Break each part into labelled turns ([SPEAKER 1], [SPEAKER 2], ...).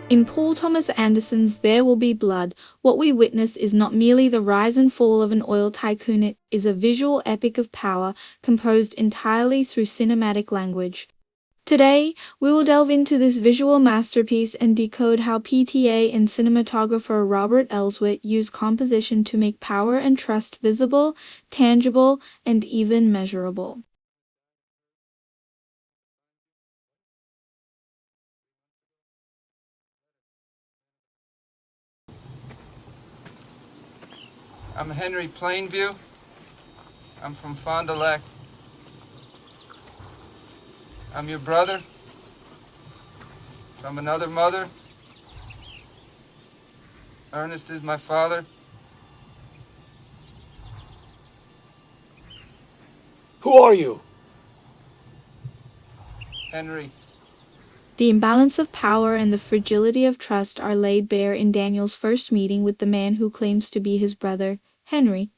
[SPEAKER 1] In Paul Thomas Anderson's There Will Be Blood, what we witness is not merely the rise and fall of an oil tycoon, it is a visual epic of power composed entirely through cinematic language. Today, we will delve into this visual masterpiece and decode how PTA and cinematographer Robert Elswit used composition to make power and trust visible, tangible, and even measurable.
[SPEAKER 2] I'm Henry Plainview. I'm from Fond du Lac. I'm your brother from another mother. Ernest is my father.
[SPEAKER 3] Who are you?
[SPEAKER 2] Henry.
[SPEAKER 1] The imbalance of power and the fragility of trust are laid bare in Daniel's first meeting with the man who claims to be his brother, Henry.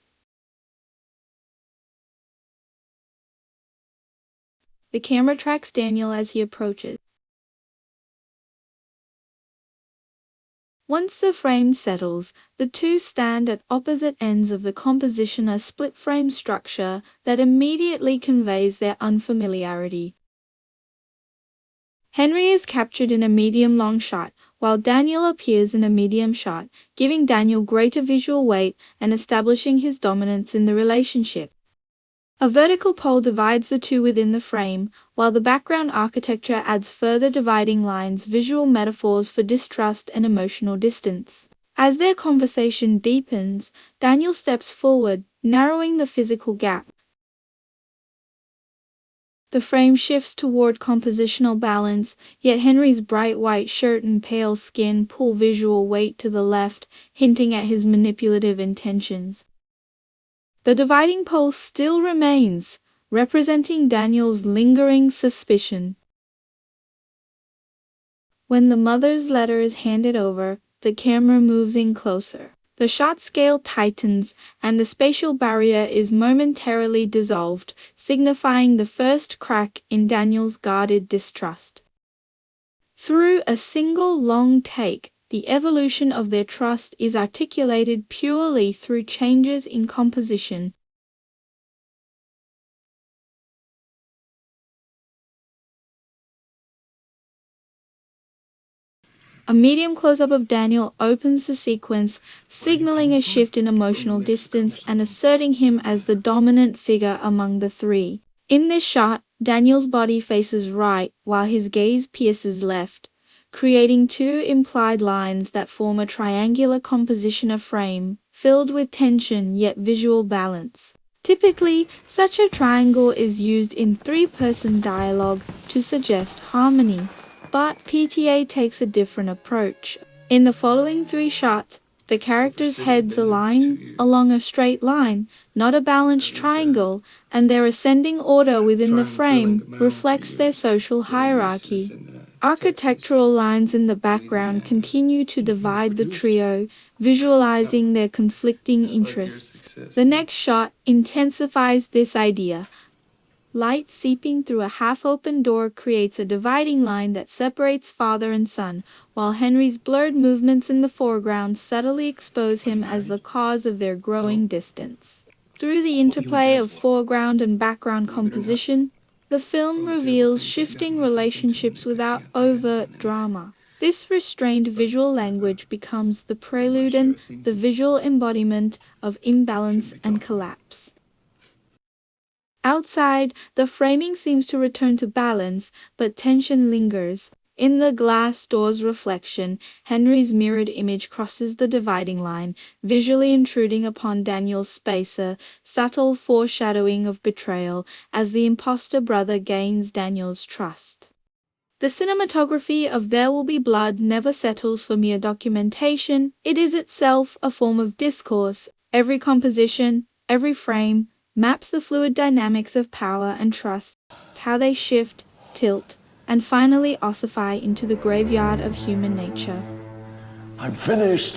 [SPEAKER 1] The camera tracks Daniel as he approaches. Once the frame settles, the two stand at opposite ends of the composition, a split-frame structure that immediately conveys their unfamiliarity. Henry is captured in a medium-long shot, while Daniel appears in a medium shot, giving Daniel greater visual weight and establishing his dominance in the relationship. A vertical pole divides the two within the frame, while the background architecture adds further dividing lines, visual metaphors for distrust and emotional distance. As their conversation deepens, Daniel steps forward, narrowing the physical gap. The frame shifts toward compositional balance, yet Henry's bright white shirt and pale skin pull visual weight to the left, hinting at his manipulative intentions. The dividing pole still remains, representing Daniel's lingering suspicion. When the mother's letter is handed over, the camera moves in closer. The shot scale tightens, and the spatial barrier is momentarily dissolved, signifying the first crack in Daniel's guarded distrust. Through a single long take, the evolution of their trust is articulated purely through changes in composition. A medium close-up of Daniel opens the sequence, signaling a shift in emotional distance and asserting him as the dominant figure among the three. In this shot, Daniel's body faces right while his gaze pierces left, creating two implied lines that form a triangular composition of frame, filled with tension yet visual balance. Typically, such a triangle is used in three-person dialogue to suggest harmony, but PTA takes a different approach. In the following three shots, the characters' heads align along a straight line, not a balanced triangle, and their ascending order within the frame reflects their social hierarchy. Architectural lines in the background continue to divide the trio, visualizing their conflicting interests. The next shot intensifies this idea. Light seeping through a half-open door creates a dividing line that separates father and son, while Henry's blurred movements in the foreground subtly expose him as the cause of their growing distance. Through the interplay of foreground and background composition, the film reveals shifting relationships without overt drama. This restrained visual language becomes the prelude and the visual embodiment of imbalance and collapse. Outside, the framing seems to return to balance, but tension lingers. In the glass door's reflection, Henry's mirrored image crosses the dividing line, visually intruding upon Daniel's space, a subtle foreshadowing of betrayal as the imposter brother gains Daniel's trust. The cinematography of There Will Be Blood never settles for mere documentation. It is itself a form of discourse. Every composition, every frame, maps the fluid dynamics of power and trust, how they shift, tilt, and finally ossify into the graveyard of human nature.
[SPEAKER 3] I'm finished.